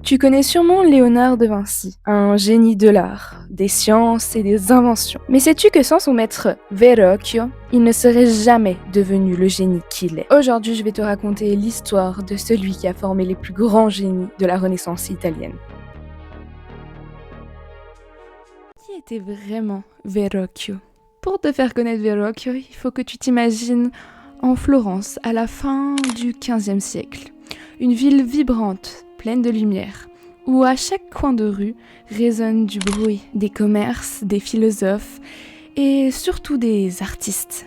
Tu connais sûrement Léonard de Vinci, un génie de l'art, des sciences et des inventions. Mais sais-tu que sans son maître Verrocchio, il ne serait jamais devenu le génie qu'il est. Aujourd'hui, je vais te raconter l'histoire de celui qui a formé les plus grands génies de la Renaissance italienne. Qui était vraiment Verrocchio? Pour te faire connaître Verrocchio, il faut que tu t'imagines en Florence à la fin du XVe siècle. Une ville vibrante, pleine de lumière, où à chaque coin de rue résonne du bruit, des commerces, des philosophes et surtout des artistes.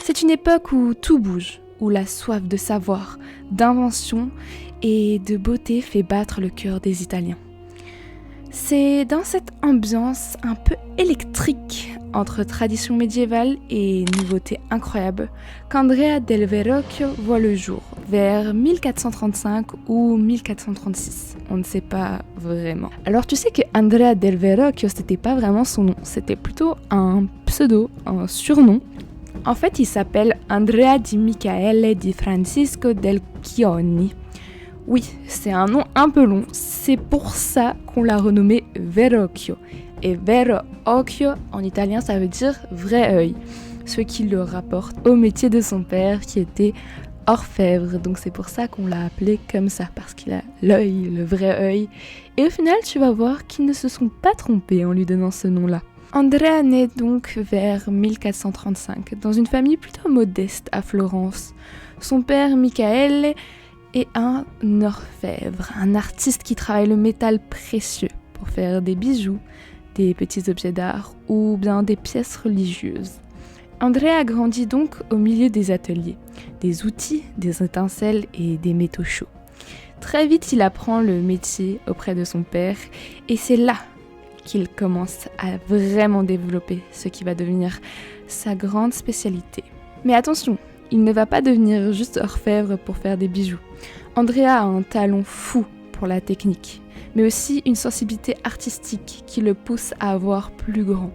C'est une époque où tout bouge, où la soif de savoir, d'invention et de beauté fait battre le cœur des Italiens. C'est dans cette ambiance un peu électrique entre tradition médiévale et nouveauté incroyable qu'Andrea del Verrocchio voit le jour, vers 1435 ou 1436. On ne sait pas vraiment. Alors tu sais que Andrea del Verrocchio, c'était pas vraiment son nom, c'était plutôt un pseudo, un surnom. En fait, il s'appelle Andrea di Michaele di Francisco del Chionni. Oui, c'est un nom un peu long, c'est pour ça qu'on l'a renommé Verrocchio. Et Verrocchio, en italien, ça veut dire vrai œil, ce qui le rapporte au métier de son père qui était orfèvre. Donc c'est pour ça qu'on l'a appelé comme ça, parce qu'il a l'œil, le vrai œil. Et au final, tu vas voir qu'ils ne se sont pas trompés en lui donnant ce nom-là. Andrea naît donc vers 1435, dans une famille plutôt modeste à Florence. Son père, Michael, est un orfèvre, un artiste qui travaille le métal précieux pour faire des bijoux, des petits objets d'art ou bien des pièces religieuses. Andrea grandit donc au milieu des ateliers, des outils, des étincelles et des métaux chauds. Très vite, il apprend le métier auprès de son père et c'est là qu'il commence à vraiment développer ce qui va devenir sa grande spécialité. Mais attention, il ne va pas devenir juste orfèvre pour faire des bijoux. Andrea a un talent fou pour la technique, mais aussi une sensibilité artistique qui le pousse à voir plus grand.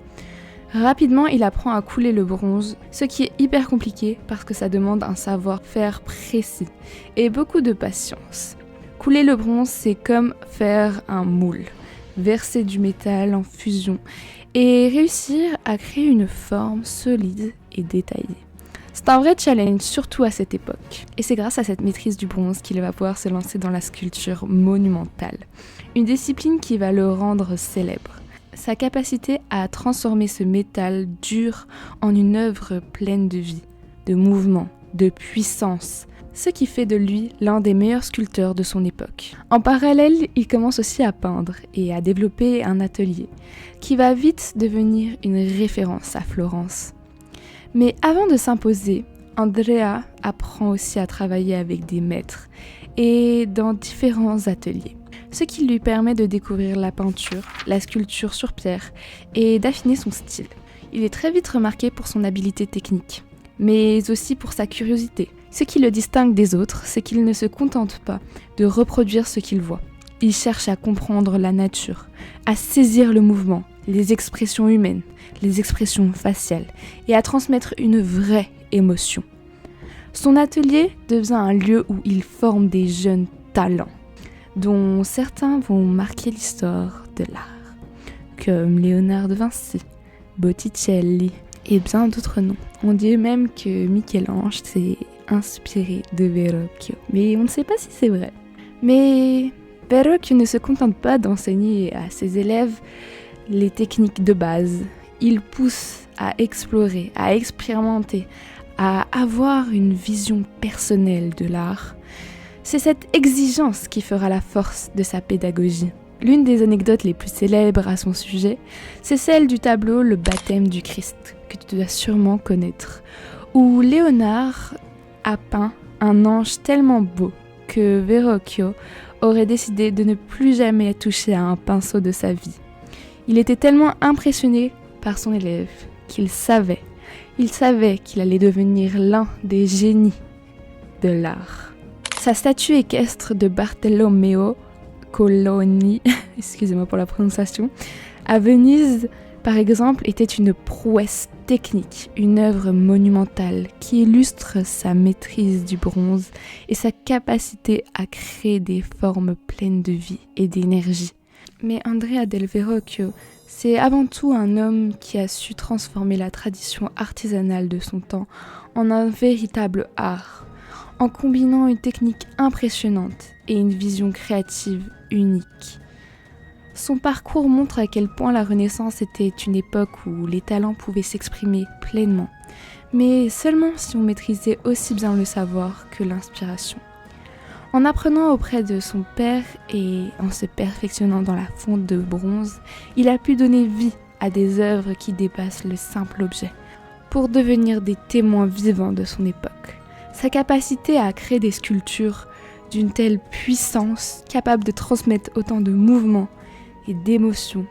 Rapidement, il apprend à couler le bronze, ce qui est hyper compliqué parce que ça demande un savoir-faire précis et beaucoup de patience. Couler le bronze, c'est comme faire un moule, verser du métal en fusion et réussir à créer une forme solide et détaillée. C'est un vrai challenge, surtout à cette époque. Et c'est grâce à cette maîtrise du bronze qu'il va pouvoir se lancer dans la sculpture monumentale. Une discipline qui va le rendre célèbre. Sa capacité à transformer ce métal dur en une œuvre pleine de vie, de mouvement, de puissance. Ce qui fait de lui l'un des meilleurs sculpteurs de son époque. En parallèle, il commence aussi à peindre et à développer un atelier qui va vite devenir une référence à Florence. Mais avant de s'imposer, Andrea apprend aussi à travailler avec des maîtres et dans différents ateliers, ce qui lui permet de découvrir la peinture, la sculpture sur pierre et d'affiner son style. Il est très vite remarqué pour son habileté technique, mais aussi pour sa curiosité. Ce qui le distingue des autres, c'est qu'il ne se contente pas de reproduire ce qu'il voit. Il cherche à comprendre la nature, à saisir le mouvement, les expressions humaines, les expressions faciales, et à transmettre une vraie émotion. Son atelier devient un lieu où il forme des jeunes talents, dont certains vont marquer l'histoire de l'art, comme Léonard de Vinci, Botticelli et bien d'autres noms. On dit même que Michel-Ange s'est inspiré de Verrocchio, mais on ne sait pas si c'est vrai. Mais Verrocchio ne se contente pas d'enseigner à ses élèves les techniques de base. Il pousse à explorer, à expérimenter, à avoir une vision personnelle de l'art. C'est cette exigence qui fera la force de sa pédagogie. L'une des anecdotes les plus célèbres à son sujet, c'est celle du tableau Le baptême du Christ, que tu dois sûrement connaître, où Léonard a peint un ange tellement beau que Verrocchio aurait décidé de ne plus jamais toucher à un pinceau de sa vie. Il était tellement impressionné par son élève qu'il savait qu'il allait devenir l'un des génies de l'art. Sa statue équestre de Bartolomeo Colonna, excusez-moi pour la prononciation, à Venise par exemple, était une prouesse technique, une œuvre monumentale qui illustre sa maîtrise du bronze et sa capacité à créer des formes pleines de vie et d'énergie. Mais Andrea del Verrocchio, c'est avant tout un homme qui a su transformer la tradition artisanale de son temps en un véritable art, en combinant une technique impressionnante et une vision créative unique. Son parcours montre à quel point la Renaissance était une époque où les talents pouvaient s'exprimer pleinement, mais seulement si on maîtrisait aussi bien le savoir que l'inspiration. En apprenant auprès de son père et en se perfectionnant dans la fonte de bronze, il a pu donner vie à des œuvres qui dépassent le simple objet, pour devenir des témoins vivants de son époque. Sa capacité à créer des sculptures d'une telle puissance, capable de transmettre autant de mouvements et d'émotions,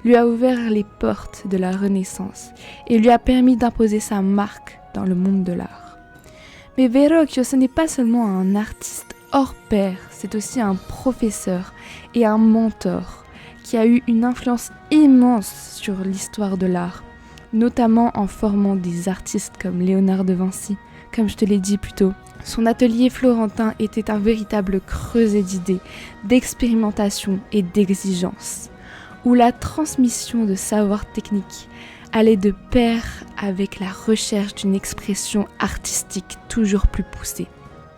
lui a ouvert les portes de la Renaissance et lui a permis d'imposer sa marque dans le monde de l'art. Mais Verrocchio, ce n'est pas seulement un artiste hors pair, c'est aussi un professeur et un mentor qui a eu une influence immense sur l'histoire de l'art, notamment en formant des artistes comme Léonard de Vinci, comme je te l'ai dit plus tôt. Son atelier florentin était un véritable creuset d'idées, d'expérimentation et d'exigence, où la transmission de savoirs techniques allait de pair avec la recherche d'une expression artistique toujours plus poussée.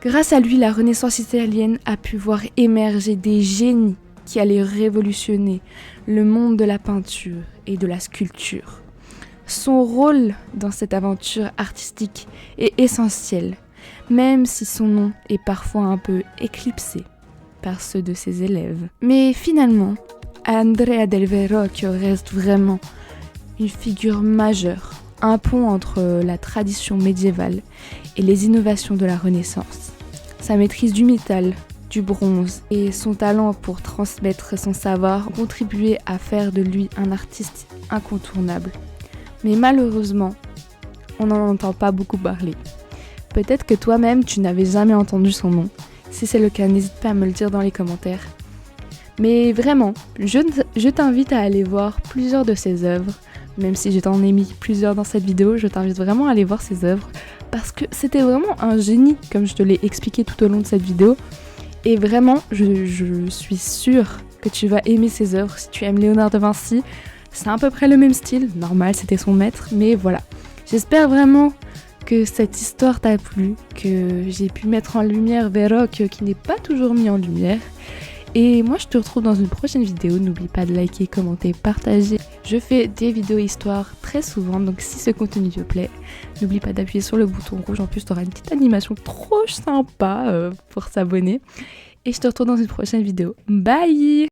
Grâce à lui, la Renaissance italienne a pu voir émerger des génies qui allaient révolutionner le monde de la peinture et de la sculpture. Son rôle dans cette aventure artistique est essentiel, même si son nom est parfois un peu éclipsé par ceux de ses élèves. Mais finalement, Andrea del Verrocchio reste vraiment une figure majeure, un pont entre la tradition médiévale et les innovations de la Renaissance. Sa maîtrise du métal, du bronze et son talent pour transmettre son savoir ont contribué à faire de lui un artiste incontournable. Mais malheureusement, on n'en entend pas beaucoup parler. Peut-être que toi-même, tu n'avais jamais entendu son nom. Si c'est le cas, n'hésite pas à me le dire dans les commentaires. Mais vraiment, je t'invite à aller voir plusieurs de ses œuvres. Même si je t'en ai mis plusieurs dans cette vidéo, je t'invite vraiment à aller voir ses œuvres. Parce que c'était vraiment un génie, comme je te l'ai expliqué tout au long de cette vidéo. Et vraiment, je suis sûre que tu vas aimer ses œuvres. Si tu aimes Léonard de Vinci, c'est à peu près le même style. Normal, c'était son maître, mais voilà. J'espère vraiment que cette histoire t'a plu, que j'ai pu mettre en lumière Verrocchio qui n'est pas toujours mis en lumière. Et moi je te retrouve dans une prochaine vidéo, n'oublie pas de liker, commenter, partager. Je fais des vidéos histoire très souvent, donc si ce contenu te plaît, n'oublie pas d'appuyer sur le bouton rouge, en plus tu auras une petite animation trop sympa pour s'abonner. Et je te retrouve dans une prochaine vidéo. Bye!